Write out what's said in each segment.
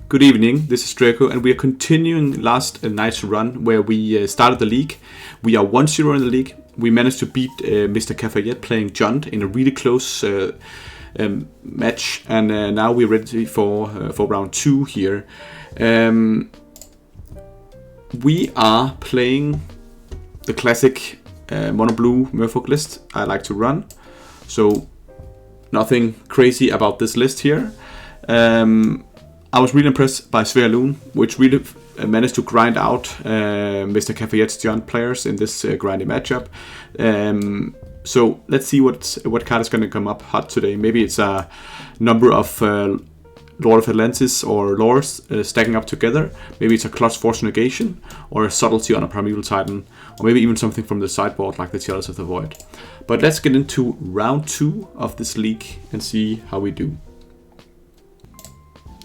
Good evening, this is Draco, and we are continuing last night's run where we started the league. We are 1-0 in the league. We managed to beat Mr. Cafayette playing Junt in a really close match, and now we're ready for round 2 here. We are playing the classic mono blue Merfolk list I like to run, so nothing crazy about this list here. I was really impressed by Sverloon, which really managed to grind out Mr. Cafayette's Junt players in this grindy matchup. So let's see what card is going to come up hot today. Maybe it's a number of Lord of Atlantis or lores stacking up together. Maybe it's a Clutch Force Negation or a Subtlety on a Primeval Titan, or maybe even something from the sideboard like the Chalice of the Void. But let's get into round 2 of this league and see how we do.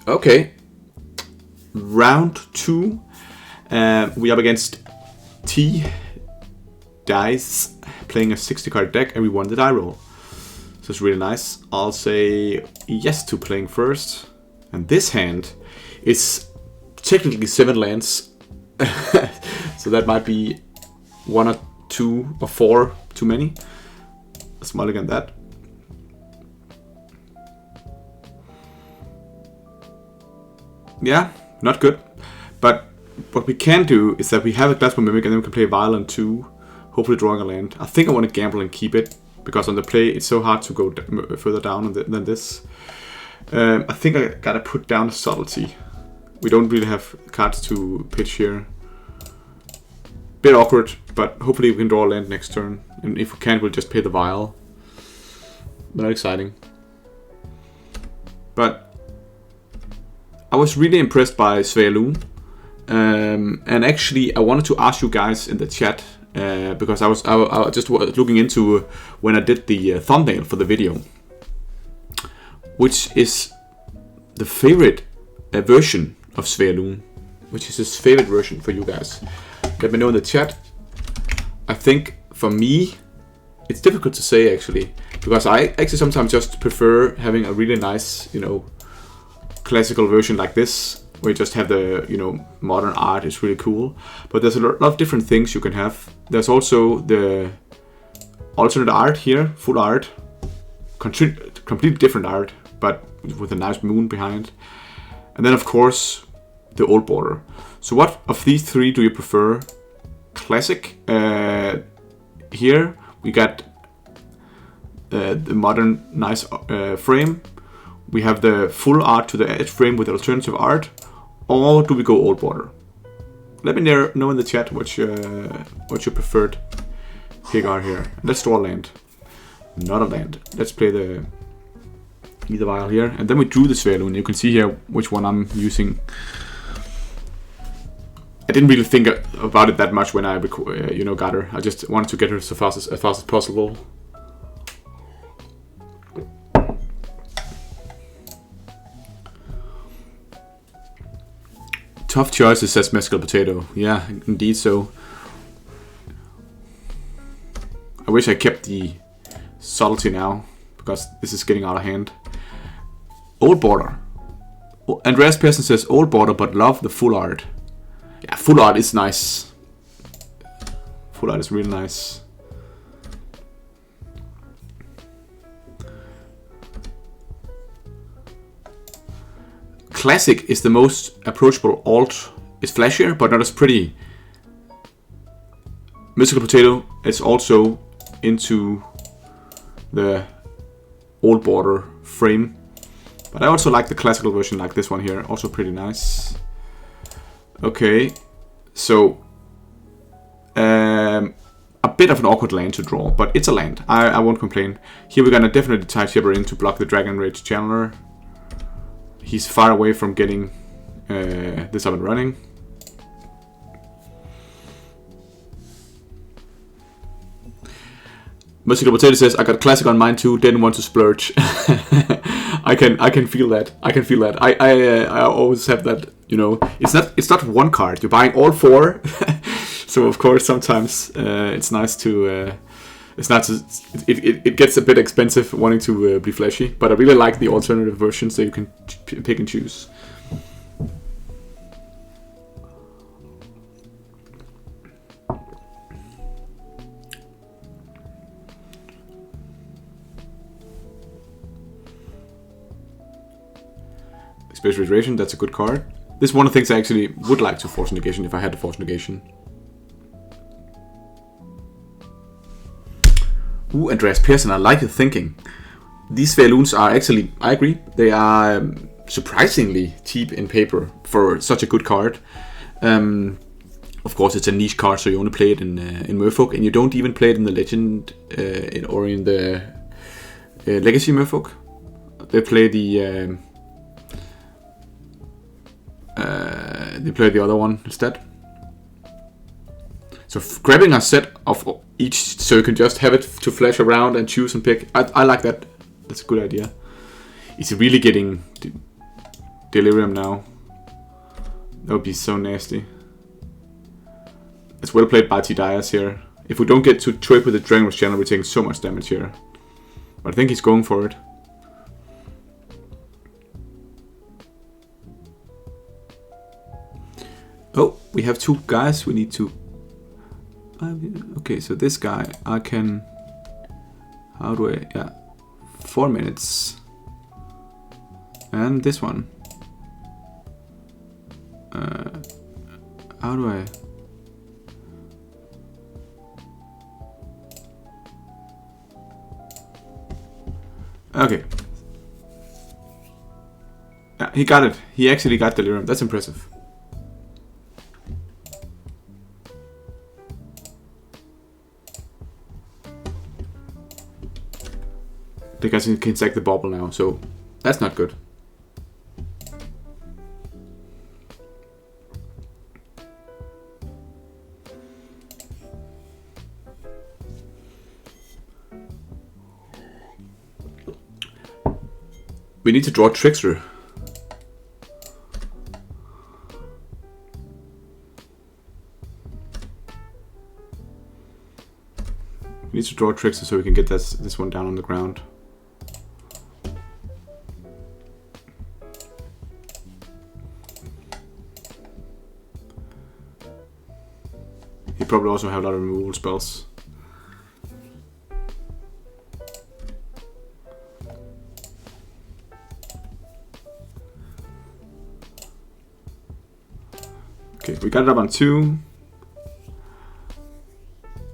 Okay, round 2. We up against T Dice playing a 60 card deck, and we won the die roll. So it's really nice. I'll say yes to playing first. And this hand is technically 7 lands. So that might be 1 or 2 or 4 too many. Let's mulligan that. Yeah, not good. But what we can do is that we have a Glassbone Mimic, and then we can play Violent 2, hopefully drawing a land. I think I want to gamble and keep it, because on the play it's so hard to go further down than this. I think I gotta put down a Subtlety. We don't really have cards to pitch here. Bit awkward, but hopefully we can draw a land next turn. And if we can't, we'll just pay the Vial. Not exciting. But I was really impressed by Sverloon. And actually, I wanted to ask you guys in the chat, because I was just looking into when I did the thumbnail for the video, which is the favorite version of Sverloon, which is his favorite version for you guys. Let me know in the chat. I think for me, it's difficult to say actually, because I actually sometimes just prefer having a really nice, classical version like this, where you just have the, modern art is really cool. But there's a lot of different things you can have. There's also the alternate art here, full art, completely different art, but with a nice moon behind. And then of course, the old border. So what of these 3 do you prefer? Classic, here we got the modern nice frame. We have the full art to the edge frame with alternative art, or do we go old border? Let me know in the chat what your preferred pick are here. Let's draw a land. Not a land. Let's play the Vial here, and then we drew the Sverloon. You can see here which one I'm using. I didn't really think about it that much when I got her. I just wanted to get her as fast as possible. Tough choices, says Mescal Potato. Yeah, indeed so. I wish I kept the Subtlety now, because this is getting out of hand. Old border. Andreas Persson says old border, but love the full art. Yeah, full art is nice. Full art is really nice. Classic is the most approachable alt. It's flashier, but not as pretty. Mystical Potato is also into the old border frame. But I also like the classical version, like this one here. Also pretty nice. Okay, so a bit of an awkward land to draw, but it's a land. I won't complain. Here we're gonna definitely Tide Shipper in to block the Dragon Rage Channeler. He's far away from getting this up and running. Mystical Potato says, I got classic on mine too, didn't want to splurge. I can feel that. I can feel that. I always have that, it's not one card. You're buying all 4. So of course sometimes it's nice to it gets a bit expensive wanting to be flashy, but I really like the alternative versions that you can pick and choose. Space Radiation, that's a good card. This is one of the things I actually would like to force negation if I had to force negation. Ooh, Andreas Pearson, I like your thinking. These Sveloons are actually, I agree, they are surprisingly cheap in paper for such a good card. Of course, it's a niche card, so you only play it in Merfolk, and you don't even play it in the Legend or in the Legacy Merfolk. They play the other one instead. So grabbing a set of each, so you can just have it to flash around and choose and pick. I like that. That's a good idea. Is he really getting Delirium now? That would be so nasty. It's well played by T-Dias here. If we don't get to trip with the Dragon Rush channel, we're taking so much damage here. But I think he's going for it. Oh, we have two guys we need to... Okay, so this guy, I can... How do I... Yeah. 4 minutes. And this one. How do I... Okay. Yeah, he got it. He actually got Delirium. That's impressive. Because he can sack the bubble now, so that's not good. We need to draw Trickster. We need to draw Trickster so we can get this one down on the ground. He probably also have a lot of removal spells. Okay, we got it up on 2.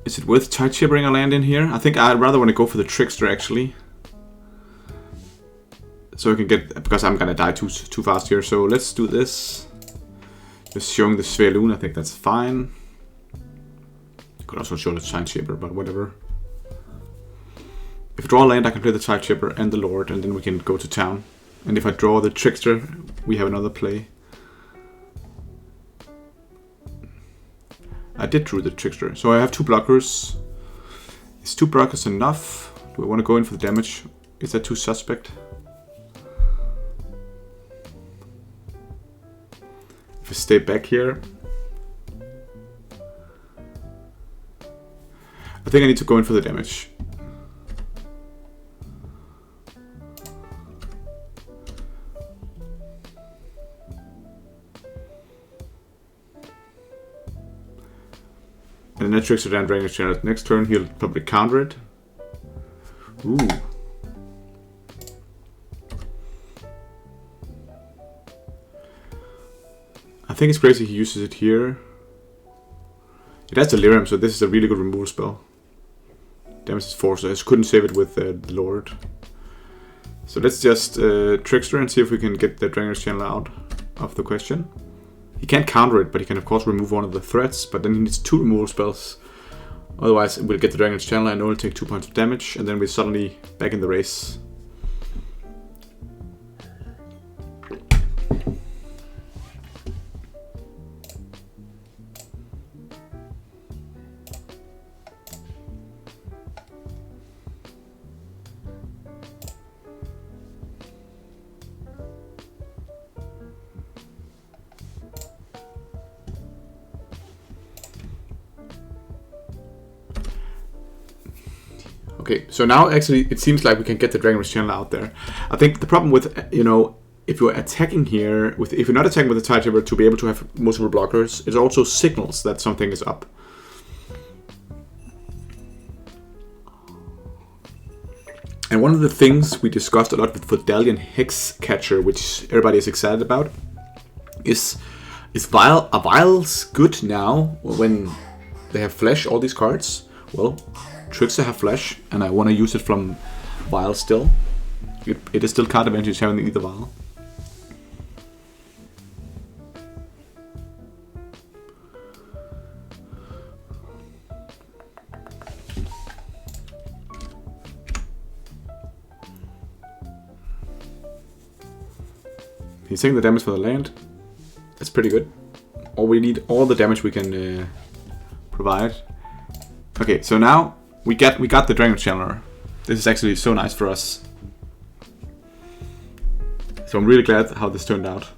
Is it worth Tide Shippering a land in here? I think I'd rather want to go for the Trickster actually. So I can get, because I'm gonna die too fast here. So let's do this. Just showing the Sveloon, I think that's fine. Could also show the Tide Shipper, but whatever. If I draw a land, I can play the Tide Shipper and the Lord, and then we can go to town. And if I draw the Trickster, we have another play. I did draw the Trickster, so I have 2 blockers. Is 2 blockers enough? Do I want to go in for the damage? Is that too suspect? If I stay back here, I think I need to go in for the damage. And then Trickster down Dragon Channel. Next turn he'll probably counter it. Ooh. I think it's crazy he uses it here. It has Delirium, so this is a really good removal spell. Damage is 4, so I just couldn't save it with the Lord. So let's just Trickster and see if we can get the Dragon Channel out of the question. He can't counter it, but he can of course remove one of the threats, but then he needs 2 removal spells. Otherwise we'll get the Dragon's Channel and only take 2 points of damage, and then we're suddenly back in the race. Okay, so now actually it seems like we can get the Dragon Rush Channel out there. I think the problem with, you know, if you're attacking here, if you're not attacking with the Tide Shipper to be able to have multiple blockers, it also signals that something is up. And one of the things we discussed a lot with Vodalian Hex Catcher, which everybody is excited about, is are vials good now when they have flesh, all these cards? Well, Trickster have flesh, and I want to use it from vial still. It is still card advantage having either vial. He's taking the damage for the land. That's pretty good. Or we need all the damage we can provide. Okay, so now we got the Dragon Channeler. This is actually so nice for us. So I'm really glad how this turned out.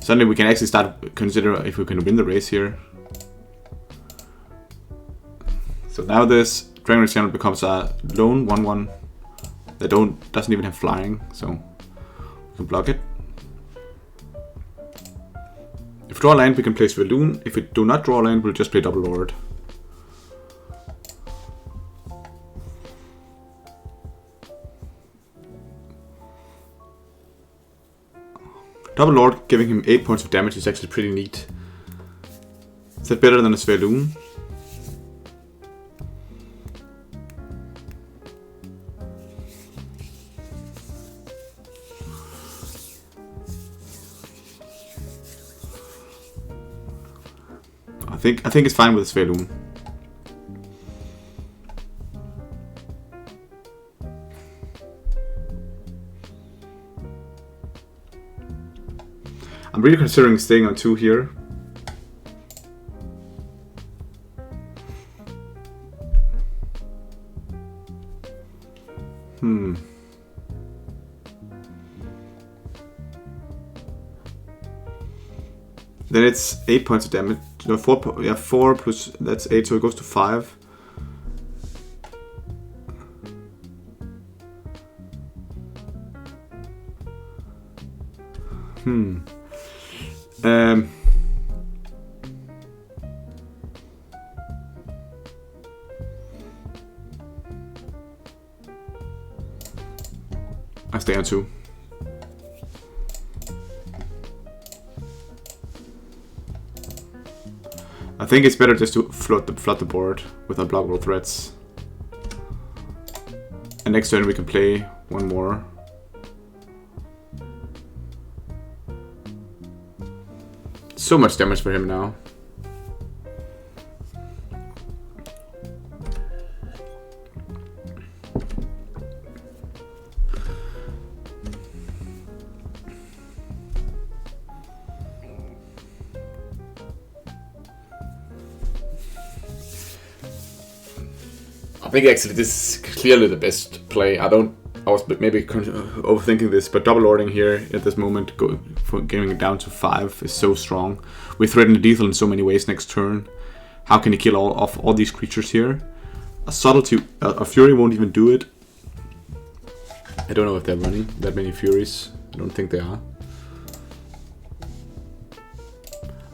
Suddenly we can actually start consider if we can win the race here. So now this Dragon Channel becomes a lone 1/1 that doesn't even have flying, so we can block it. If we draw land, we can play Svelune. If we do not draw land, we'll just play Double Lord. Double Lord giving him 8 points of damage is actually pretty neat. Is that better than a Svelune? I think it's fine with a Svelune. I'm really considering staying on 2 here. Then it's 8 points of damage. No, 4 plus that's 8, so it goes to 5. I stay on 2. I think it's better just to flood the board with unblockable threats. And next turn we can play one more. So much damage for him now. I think actually this is clearly the best play. I was maybe overthinking this, but double lording here at this moment, getting it down to 5 is so strong. We threaten the lethal in so many ways next turn. How can he kill all these creatures here? A subtlety, a fury won't even do it. I don't know if they're running that many furies. I don't think they are.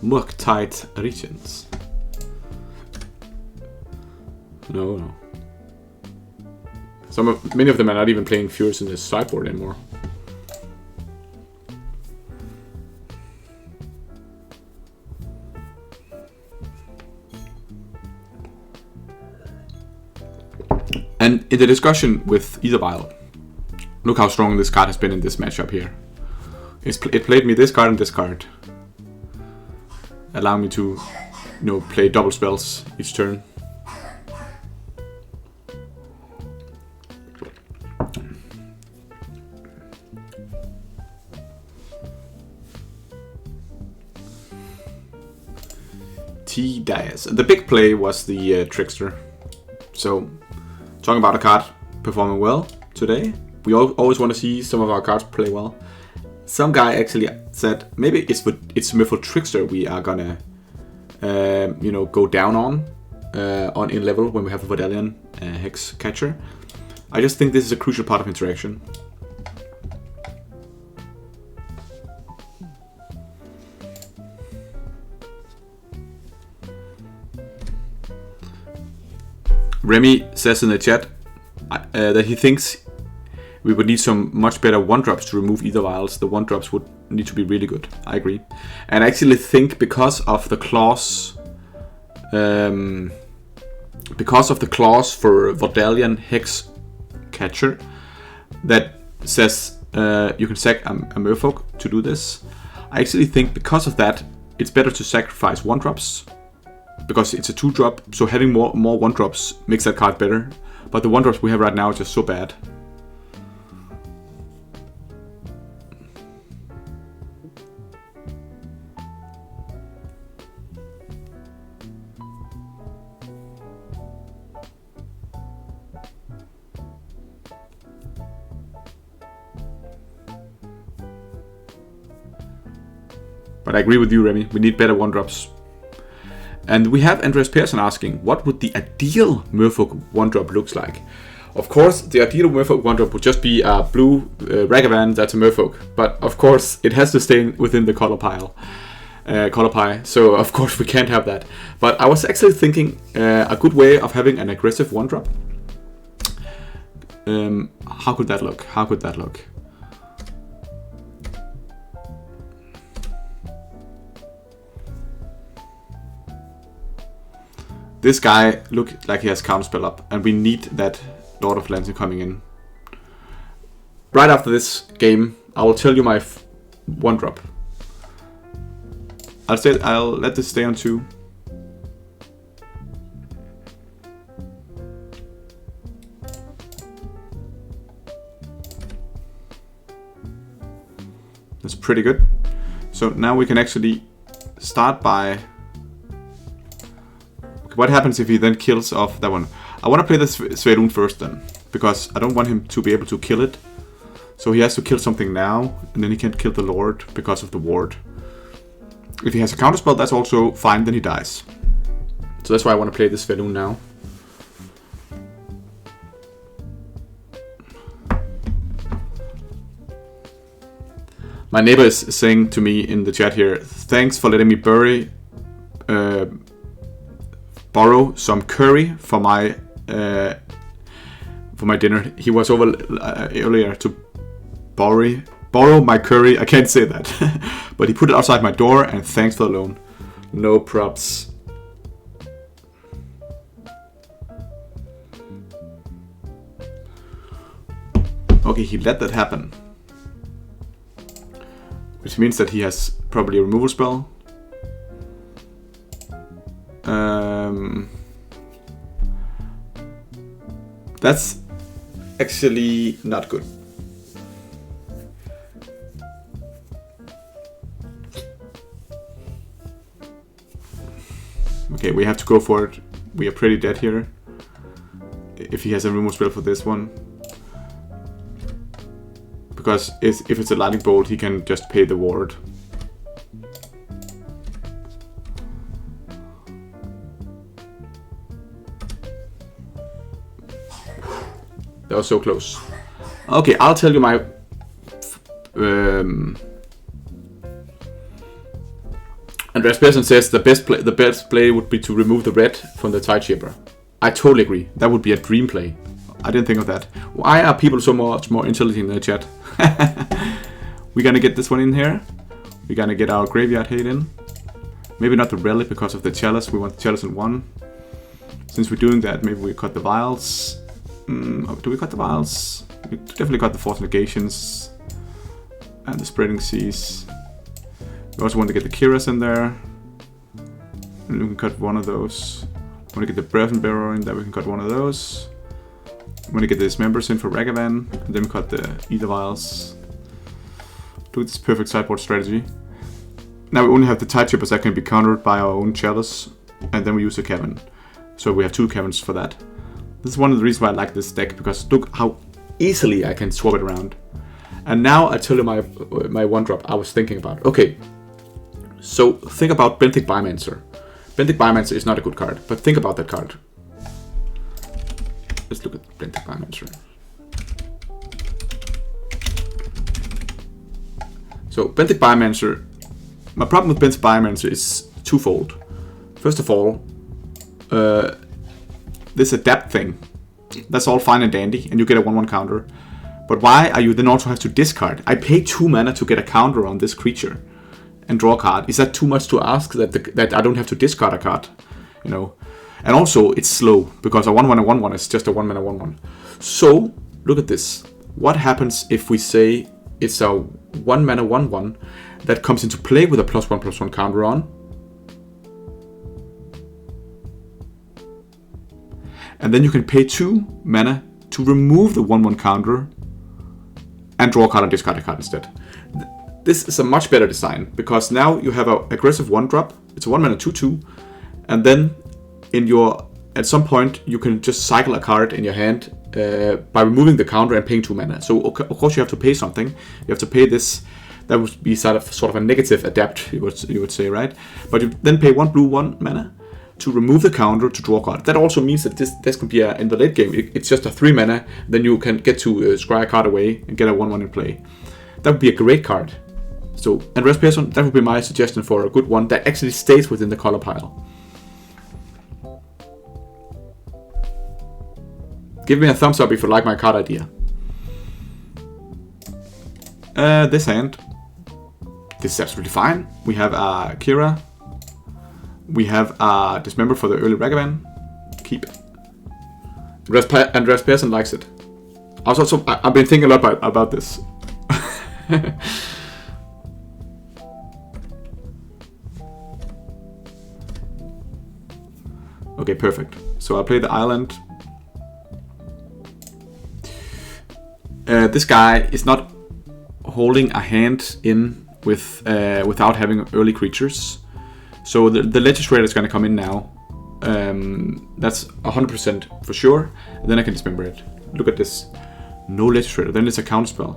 Murktide Regents. No. Many of them are not even playing Furies in this sideboard anymore. And in the discussion with either vial, look how strong this card has been in this matchup here. It played me this card and this card, allowing me to, play double spells each turn. T-Dias. The big play was the Trickster. So, talking about a card performing well today. We always want to see some of our cards play well. Some guy actually said maybe it's Merfolk Trickster we are gonna, go down on in level when we have a Vodalian Hex Catcher. I just think this is a crucial part of interaction. Remy says in the chat that he thinks we would need some much better 1-drops to remove Ether Vials. The 1-drops would need to be really good. I agree. And I actually think because of the clause for Vordalian Hex Catcher that says you can sack a Merfolk to do this, I actually think because of that it's better to sacrifice 1-drops. Because it's a 2-drop, so having more 1-drops makes that card better. But the 1-drops we have right now are just so bad. But I agree with you, Remy. We need better 1-drops. And we have Andreas Persson asking, what would the ideal Merfolk 1-drop looks like? Of course, the ideal Merfolk 1-drop would just be a blue Ragavan that's a Merfolk. But of course, it has to stay within the color pie. So of course we can't have that. But I was actually thinking a good way of having an aggressive 1-drop. How could that look? This guy look like he has counterspell up, and we need that Lord of Lancing coming in. Right after this game, I will tell you my 1-drop. I'll let this stay on 2. That's pretty good. So now we can actually start by... What happens if he then kills off that one? I want to play the Svedun first then, because I don't want him to be able to kill it. So he has to kill something now, and then he can't kill the Lord because of the ward. If he has a counterspell, that's also fine, then he dies. So that's why I want to play this Svedun now. My neighbor is saying to me in the chat here, thanks for letting me borrow some curry for my dinner. He was over earlier to borrow my curry. I can't say that, but he put it outside my door. And thanks for the loan. No props. Okay, he let that happen, which means that he has probably a removal spell. That's actually not good. Okay, we have to go for it. We are pretty dead here. If he has a removal spell for this one. Because if it's a lightning bolt, he can just pay the ward. That was so close. Okay, I'll tell you my... Andreas Persson says the best play would be to remove the red from the Tideshaper. I totally agree. That would be a dream play. I didn't think of that. Why are people so much more intelligent in the chat? We're gonna get this one in here. We're gonna get our Graveyard Hate in. Maybe not the Relic because of the Chalice. We want the Chalice in 1. Since we're doing that, maybe we cut the Vials. Do we cut the Vials? We definitely cut the Force Negations and the Spreading Seas. We also want to get the Kiras in there. And we can cut one of those. We want to get the Breath and Barrow in there. We can cut one of those. We want to get the Dismembers in for Ragavan. And then we cut the Ether Vials. Do this perfect sideboard strategy. Now we only have the Tideshapers that can be countered by our own Chalice. And then we use the Cavern. So we have 2 Caverns for that. This is one of the reasons why I like this deck, because look how easily I can swap it around. And now I tell you my 1-drop I was thinking about. Okay, so think about Benthic Biomancer. Benthic Biomancer is not a good card, but think about that card. Let's look at Benthic Biomancer. So Benthic Biomancer, my problem with Benthic Biomancer is twofold. First of all, this adapt thing, that's all fine and dandy, and you get a 1/1 counter. But why are you then also have to discard? I pay 2 mana to get a counter on this creature and draw a card. Is that too much to ask that I don't have to discard a card? You know, and also it's slow because a 1/1 1/1 is just a 1 mana 1/1. So look at this. What happens if we say it's a 1 mana 1/1 that comes into play with a +1/+1 counter on? And then you can pay 2 mana to remove the 1/1 counter and draw a card and discard a card instead. This is a much better design because now you have an aggressive 1-drop. It's a 1 mana 2/2, and then at some point you can just cycle a card in your hand by removing the counter and paying 2 mana. So of course you have to pay something. You have to pay this. That would be sort of a negative adapt, you would say, right? But you then pay 1 blue 1 mana to remove the counter to draw a card. That also means that this can be in the late game. It's just a 3 mana. Then you can get to scry a card away and get a 1/1 in play. That would be a great card. So, Andreas Persson, that would be my suggestion for a good one that actually stays within the color pile. Give me a thumbs up if you like my card idea. This hand, this is absolutely fine. We have Kira. We have Dismember for the early Ragavan. Keep. Andreas Persson likes it. I've been thinking a lot about this. Okay, perfect. So I'll play the island. This guy is not holding a hand in with without having early creatures. So the Legislator is going to come in now. That's 100% for sure. And then I can dismember it. Look at this. No Legislator. Then it's a counterspell.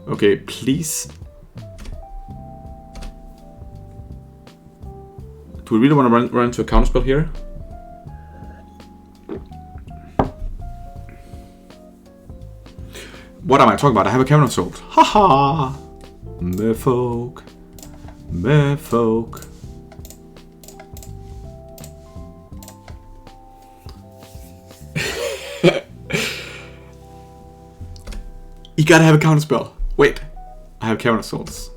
Okay, please. Do we really want to run into a counterspell here? What am I talking about? I have a Cavern of Souls. Haha! Merfolk. Merfolk. You gotta have a counterspell. Wait. I have Cavern of Souls.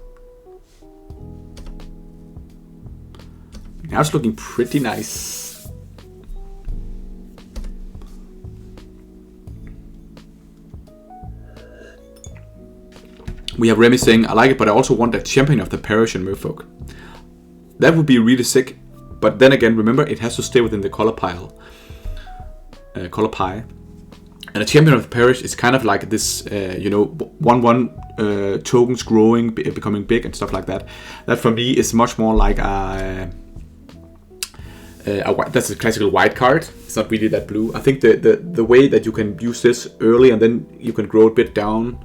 Now it's looking pretty nice. We have Remy saying, I like it, but I also want a Champion of the Parish in Merfolk. That would be really sick. But then again, remember, it has to stay within the color pile. Color pie. And a Champion of the Parish is kind of like this, 1/1 tokens growing, becoming big and stuff like that. That for me is much more like that's a classical white card. It's not really that blue. I think the way that you can use this early and then you can grow a bit down,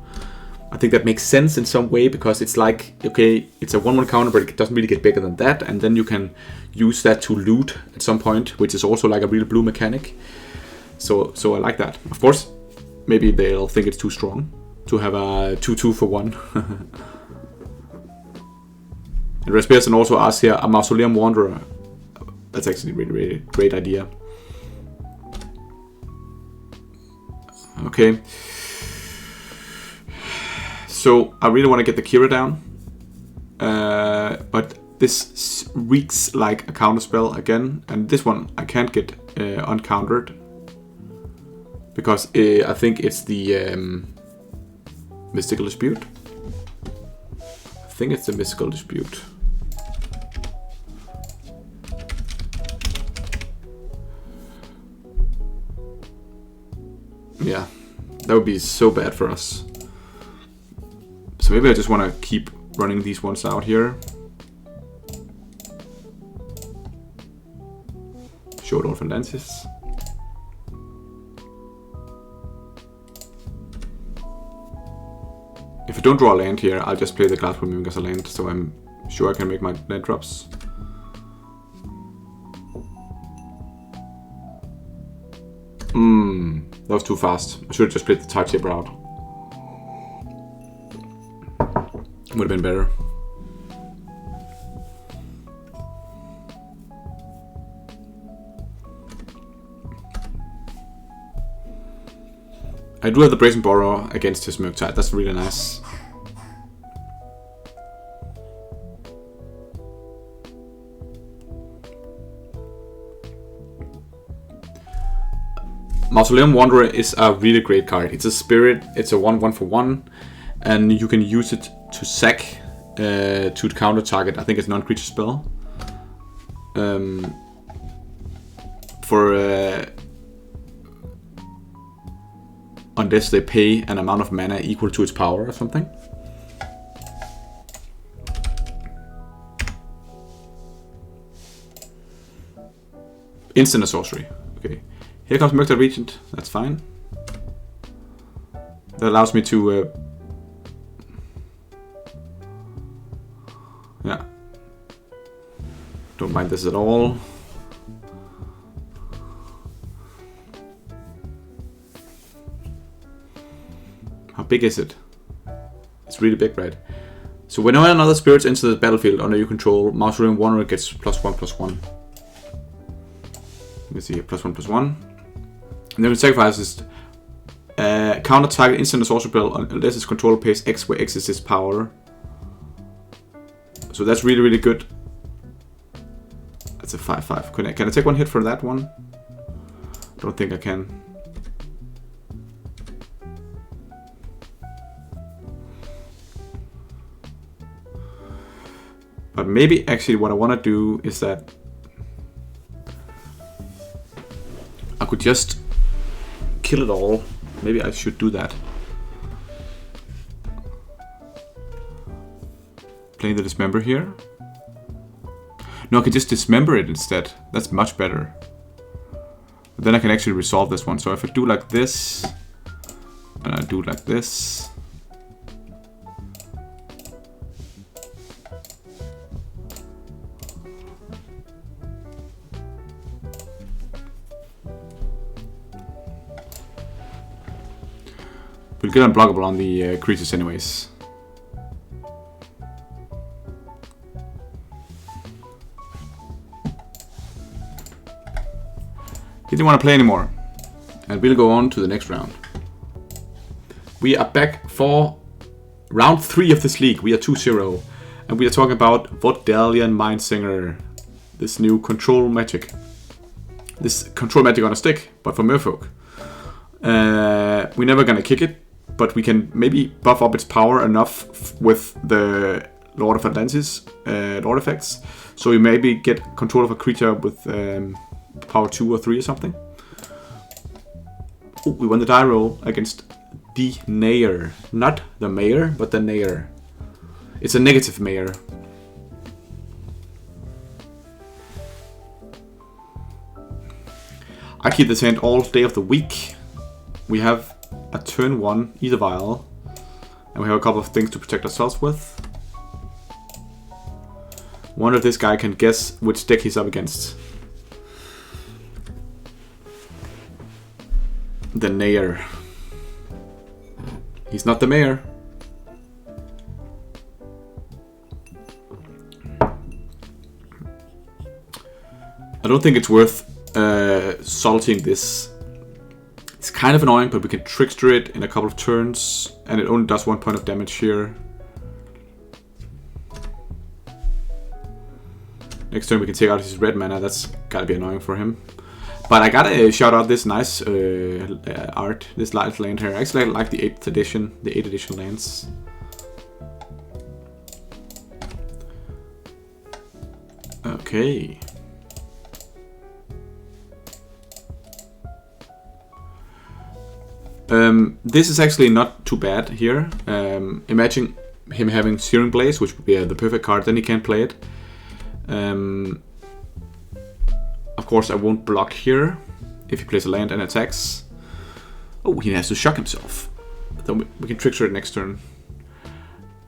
I think that makes sense in some way, because it's like, okay, it's a 1/1 counter, but it doesn't really get bigger than that, and then you can use that to loot at some point, which is also like a real blue mechanic. So I like that. Of course, maybe they'll think it's too strong to have a 2/2 for 1. And Respearson also asks here, a Mausoleum Wanderer. That's actually a really, really great idea. Okay. So I really want to get the Kira down. But this reeks like a counterspell again. And this one I can't get uncountered. Because I think it's the Mystical Dispute. I think it's the Mystical Dispute. Yeah, that would be so bad for us. So maybe I just want to keep running these ones out here. Short Orphan Lances. If I don't draw a land here, I'll just play the Glasswood Mimic as a land, so I'm sure I can make my land drops. That was too fast. I should have just played the Tide Shaper out. Would have been better. I do have the Brazen Borrower against his Murktide. That's really nice. Mausoleum Wanderer is a really great card. It's a spirit, it's a 1/1 for 1, and you can use it to sack to counter target. I think it's a non-creature spell. Unless they pay an amount of mana equal to its power or something. Instant sorcery. Okay. Here comes Murktide Regent. That's fine. That allows me to... yeah. Don't mind this at all. How big is it? It's really big, right? So whenever another spirit enters the battlefield under your control, Mausoleum Wanderer gets +1/+1. You can see here, +1/+1. And then we sacrifice this counter target instant sorcery spell unless its controller pays X, where X is its power. So that's really, really good. That's a 5/5. Can I take one hit for that one? Don't think I can. But maybe actually what I want to do is that I could just kill it all. Maybe I should do that. Playing the Dismember here. No, I can just dismember it instead. That's much better. But then I can actually resolve this one. So if I do like this, and I do like this, we'll get unblockable on the creatures anyways. He didn't want to play anymore. And we'll go on to the next round. We are back for round 3 of this league. We are 2-0. And we are talking about Vordalian Mindsinger. This new control magic. This control magic on a stick, but for Merfolk. We're never gonna kick it, but we can maybe buff up its power enough with the Lord of Atlantis Lord effects. So we maybe get control of a creature with power 2 or 3 or something. Ooh, we won the die roll against the Nair. Not the Mayor, but the Nair. It's a negative Mayor. I keep this hand all day of the week. We have a turn 1 Ether Vial. And we have a couple of things to protect ourselves with. Wonder if this guy can guess which deck he's up against. The Nair. He's not the Mayor. I don't think it's worth salting this. It's kind of annoying, but we can Trickster it in a couple of turns, and it only does 1 point of damage here. Next turn we can take out his red mana. That's gotta be annoying for him. But I gotta shout out this nice art, this light land here. I actually like the 8th edition, the 8th edition lands. Okay. This is actually not too bad here. Imagine him having Searing Blaze, which would be the perfect card, then he can't play it. Of course, I won't block here if he plays a land and attacks. Oh, he has to shock himself. Then we can Trickster it next turn.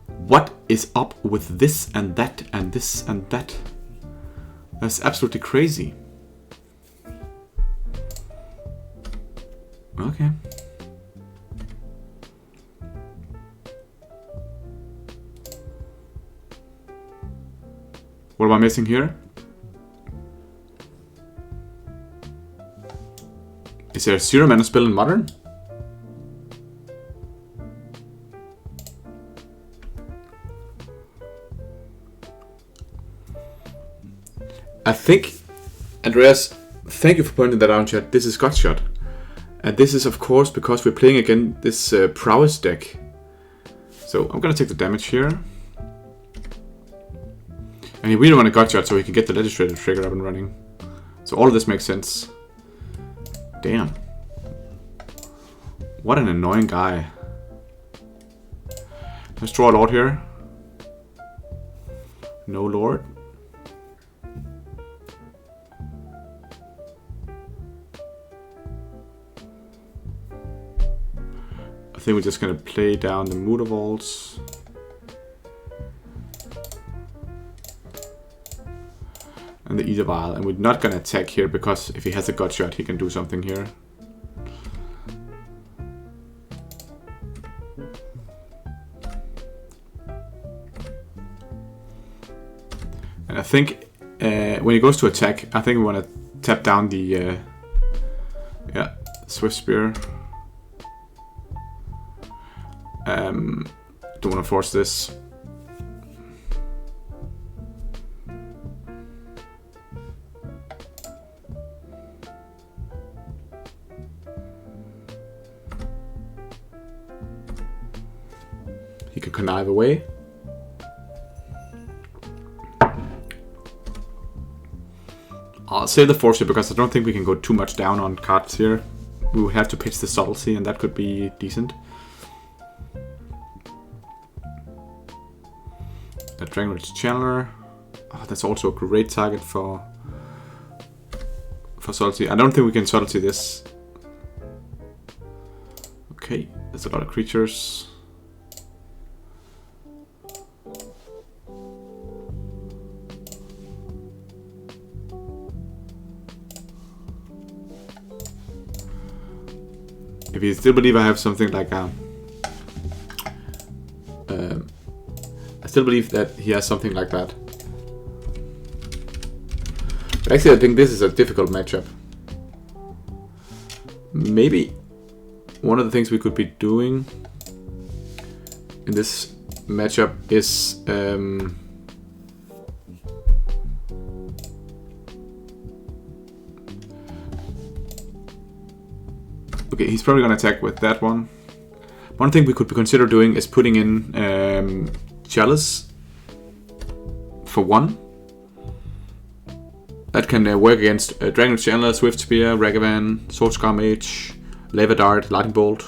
What is up with this and that and this and that? That's absolutely crazy. Okay. What am I missing here? Is there a 0 mana spell in Modern? I think, Andreas, thank you for pointing that out in chat. This is Gutshot. And this is, of course, because we're playing again this Prowess deck. So I'm going to take the damage here. And he really want a Gutshot so he can get the Legislator trigger up and running. So all of this makes sense. Damn. What an annoying guy. Let's draw a Lord here. No Lord. I think we're just gonna play down the Mutavaults. And the Ether Vial, and we're not gonna attack here because if he has a Gutshot, he can do something here. And I think when he goes to attack, I think we want to tap down the Swift Spear. Don't want to force this. He can connive away. I'll save the force here because I don't think we can go too much down on cards here. We would have to pitch the subtlety and that could be decent. A Dragon's Channeler. Oh, that's also a great target for subtlety. I don't think we can subtlety this. Okay, there's a lot of creatures. If you still believe I have something like a... I still believe that he has something like that. But actually I think this is a difficult matchup. Maybe one of the things we could be doing in this matchup is... okay, he's probably gonna attack with that one. One thing we could consider doing is putting in Chalice for 1. That can work against Dragon's Channeler, Swift Spear, Ragavan, Swordscar Mage, Lava Dart, Lightning Bolt.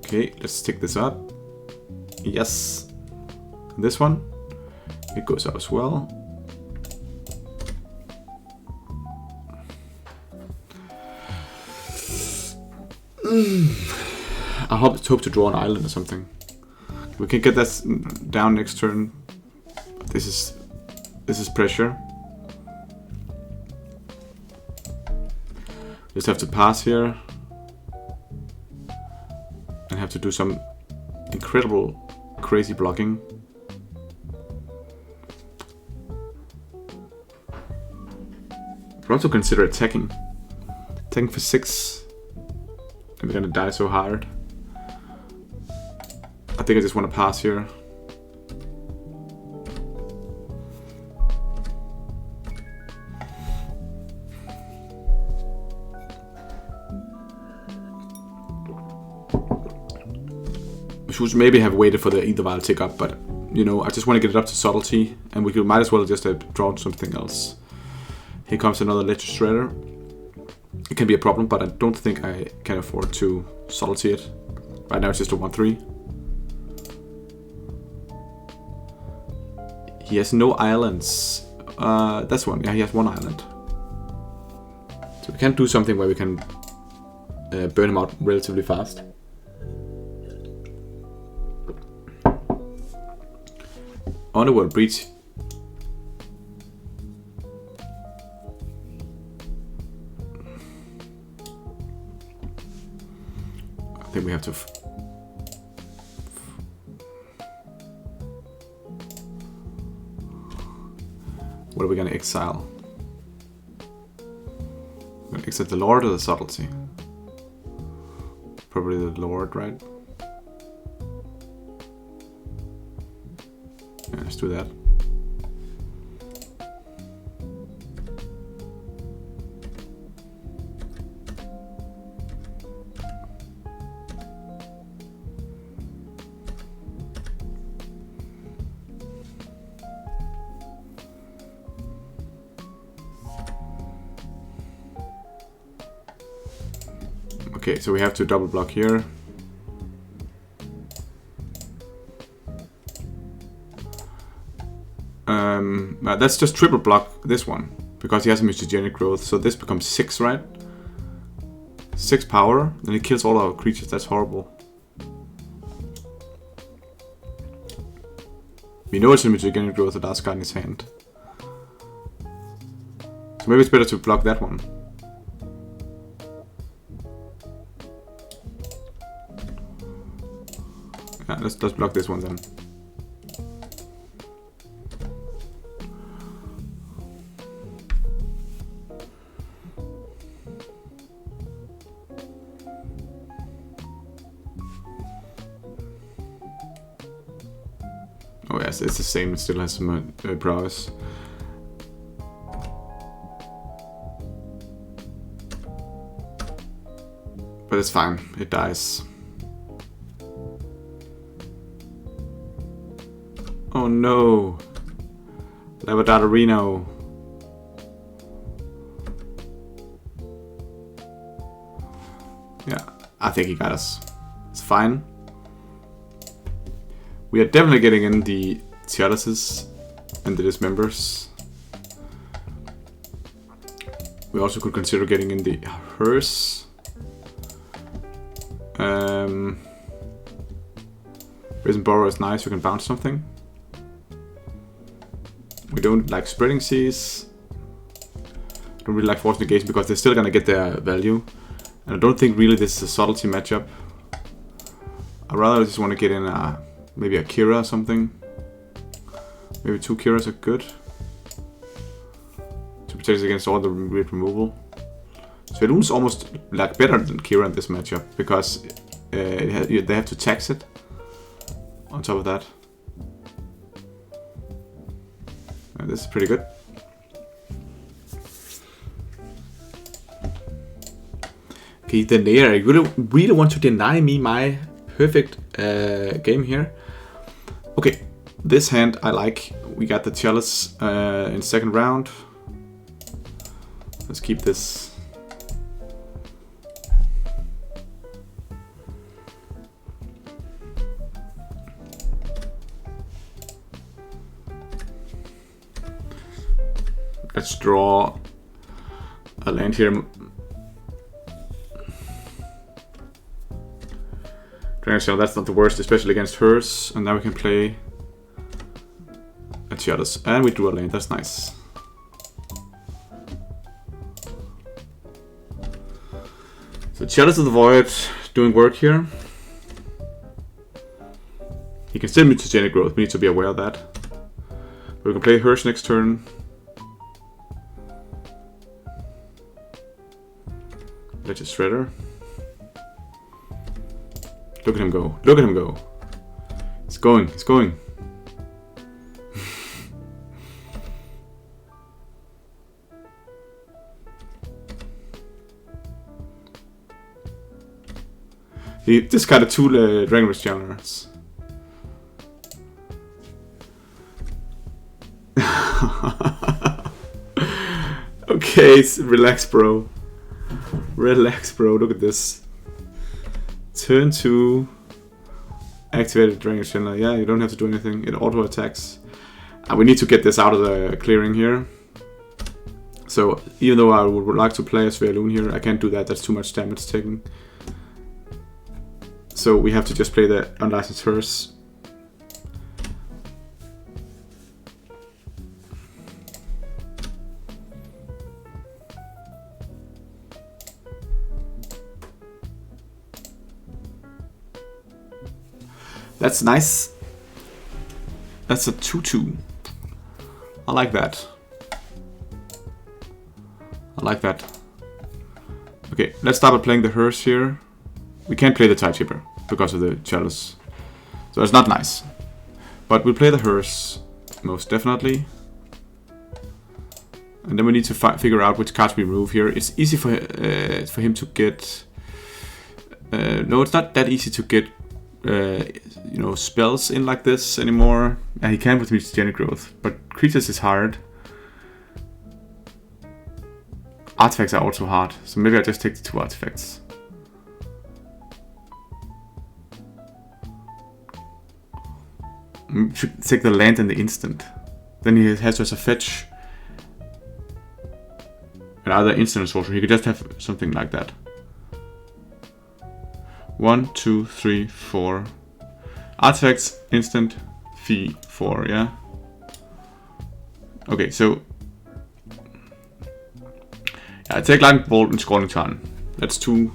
Okay, let's take this up. Yes. This one, it goes out as well. I hope to draw an island or something. We can get that down next turn. This is pressure. Just have to pass here and have to do some incredible crazy blocking. But also consider attacking. Attacking for 6. And we're gonna die so hard. I think I just want to pass here. We should maybe have waited for the Ether Vial tick up, but you know, I just want to get it up to subtlety, and we might as well just have drawn something else. Here comes another Legislator. It can be a problem, but I don't think I can afford to subtlety it. Right now it's just a 1/3. He has no islands. That's one. Yeah, he has 1 island. So we can do something where we can burn him out relatively fast. Underworld Breach. think we have to... What are we gonna exile? We're gonna exile the Lord or the Subtlety? Probably the Lord, right? Yeah, let's do that. Okay, so we have to double block here. Let's just triple block this one, because he has a mutagenic growth, so this becomes 6, right? 6 power, then he kills all our creatures, that's horrible. We know it's a mutagenic growth that has got in his hand. So maybe it's better to block that one. Yeah, let's block this one then. Oh yes, it's the same, it still has some prowess. But it's fine, it dies. Oh no! Lavadarino. Yeah, I think he got us. It's fine. We are definitely getting in the Chalices and the Dismembers. We also could consider getting in the Hearse. Risen Borrow is nice, we can bounce something. We don't like Spreading Seas. Don't really like Force Negation because they're still gonna get their value. And I don't think really this is a Subtlety matchup. I'd rather just want to get in maybe a Kira or something. Maybe 2 Kiras are good. To protect us against all the weird removal. Svelune's almost like better than Kira in this matchup because they have to tax it. On top of that. This is pretty good. Okay, the Nair, I really want to deny me my perfect game here. Okay, this hand I like. We got the Chalice in second round. Let's keep this. Let's draw a land here. Dragon Shell, that's not the worst, especially against hers. And now we can play a Chalice. And we drew a land, that's nice. So Chalice of the Void doing work here. He can still mutagenic growth, we need to be aware of that. But we can play hers next turn. Legend Shredder. Look at him go. Look at him go. It's going. It's going. He discarded 2 Dragon Witch Challengers. Okay, relax, bro. Relax, bro. Look at this. Turn 2. Activated Dragon Chandler. Yeah, you don't have to do anything. It auto attacks. We need to get this out of the clearing here. So even though I would like to play a Svealune here, I can't do that. That's too much damage taken. So we have to just play the Unlicensed Hearse. That's nice. That's a 2/2. I like that. I like that. Okay, let's start by playing the hearse here. We can't play the Tide Chipper because of the chalice. So it's not nice. But we'll play the hearse, most definitely. And then we need to figure out which cards we remove here. It's easy for him to get... no, it's not that easy to get you know, spells in like this anymore. And he can with Mutagenic Growth, but creatures is hard. Artifacts are also hard, so maybe I just take the 2 artifacts. Should take the land and the instant. Then he has just a fetch. And either instant or sorcery. He could just have something like that. 1, 2, 3, 4. Artifacts, instant, fee, 4, yeah? Okay, so... yeah, I take Lightning Bolt and Scalding Tarn. That's 2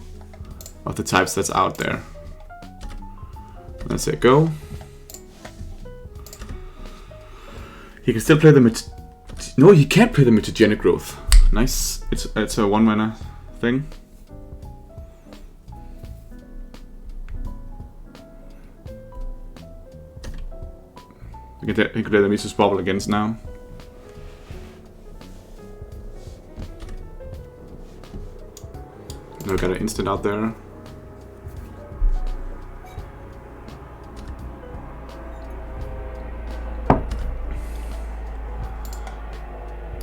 of the types that's out there. Let's say go. He can still play the no, he can't play the Mutagenic Growth. Nice. It's a 1 mana thing. He could play the Mises Bubble against now. Now we got an instant out there.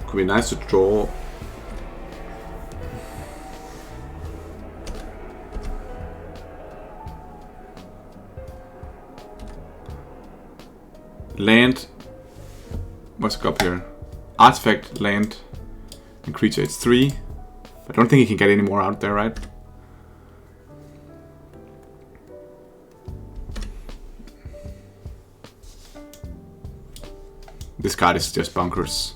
Could be nice to draw. Land. What's up here? Artifact, land, and creature. It's 3. I don't think he can get any more out there, right? This card is just bonkers.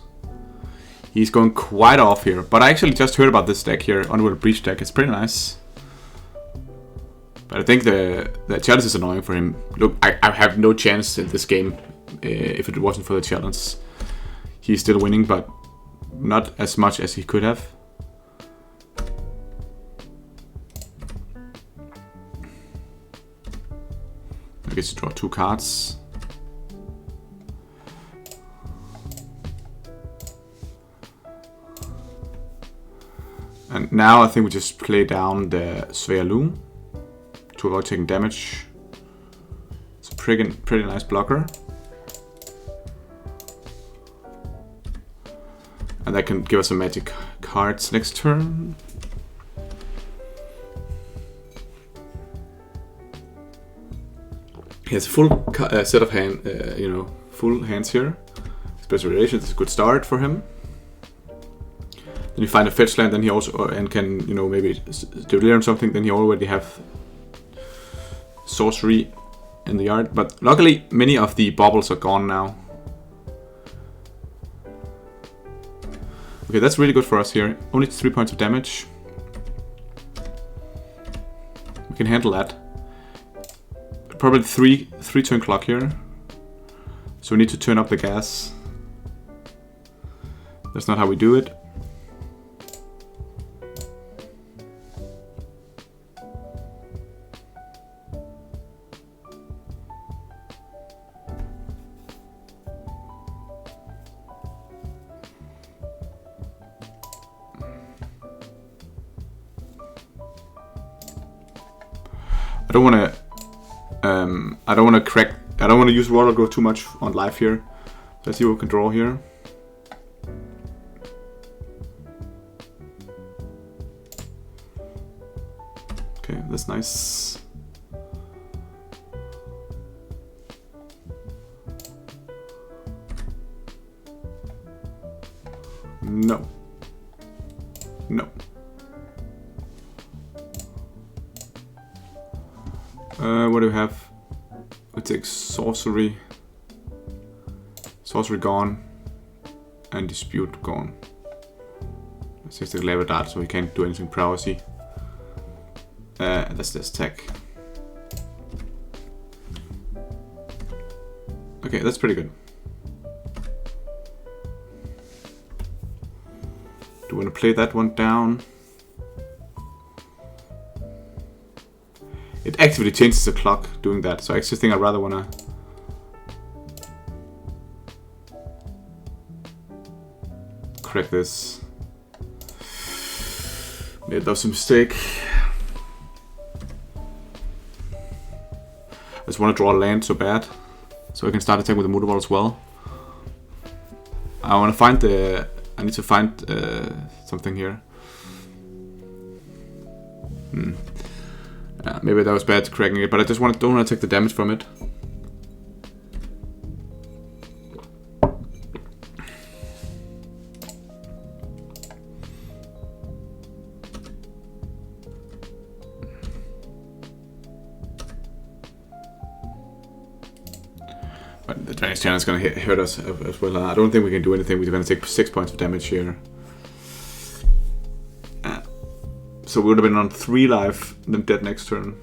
He's going quite off here, but I actually just heard about this deck here, Underworld Breach deck. It's pretty nice. But I think the challenge is annoying for him. Look, I have no chance in this game if it wasn't for the challenge. He's still winning, but not as much as he could have. I guess to draw 2 cards. And now I think we just play down the Svealum to avoid taking damage. It's a pretty nice blocker. And that can give us some magic cards next turn. He has a full set of full hands here. Special Relations is a good start for him. Then you find a fetch land, then he also can maybe delirium something. Then he already have sorcery in the yard. But luckily, many of the bubbles are gone now. Okay, that's really good for us here. Only 3 points of damage. We can handle that. Probably three turn clock here. So we need to turn up the gas. That's not how we do it. I don't want to use Water Growth too much on life here. Let's see what we can draw here. Okay, that's nice. No. No. What do we have? We take sorcery. Sorcery gone. And dispute gone. Let's just take level dart so he can't do anything prowessy. That's this tech. Okay, that's pretty good. Do we want to play that one down? It actively changes the clock doing that, so I actually think I'd rather want to... correct this. Made that was a mistake. I just want to draw a land so bad, so I can start attacking with the Motor Ball as well. I want to find the... I need to find something here. Yeah, maybe that was bad cracking it, but I just don't want to take the damage from it. But the Dragon's Channel is going to hurt us as well. I don't think we can do anything. We're going to take 6 points of damage here. So we would have been on 3 life, and then dead next turn.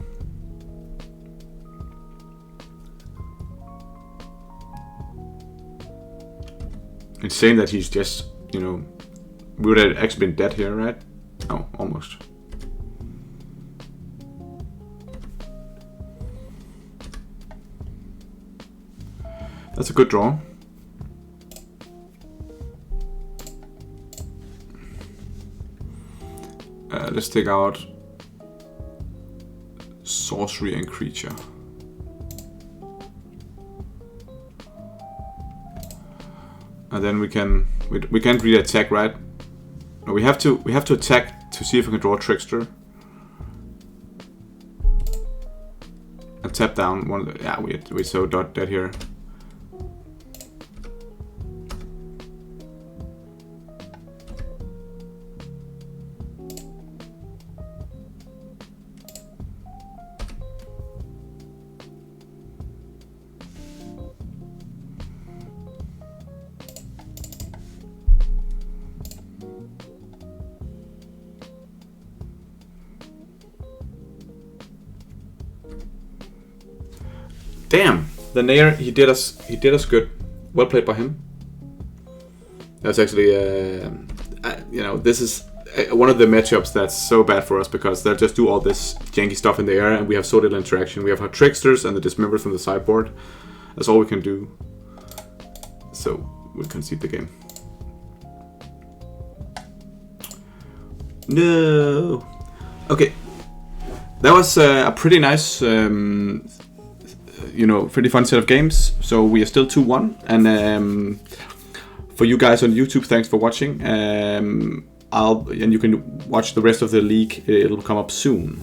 It's saying that he's just, you know, we would have actually been dead here, right? Oh, almost. That's a good draw. Let's take out sorcery and creature. And then we can't really attack, right? No, we have to attack to see if we can draw a Trickster. And tap down one of the, yeah, we so dead here. Damn, the Nair, he did us good. Well played by him. That's actually, you know, this is one of the matchups that's so bad for us because they'll just do all this janky stuff in the air and we have so little interaction. We have our Tricksters and the Dismembered from the sideboard. That's all we can do. So we'll concede the game. No. Okay. That was a pretty nice... you know, pretty fun set of games. So we are still 2-1, and for you guys on YouTube, thanks for watching. And you can watch the rest of the league. It'll come up soon.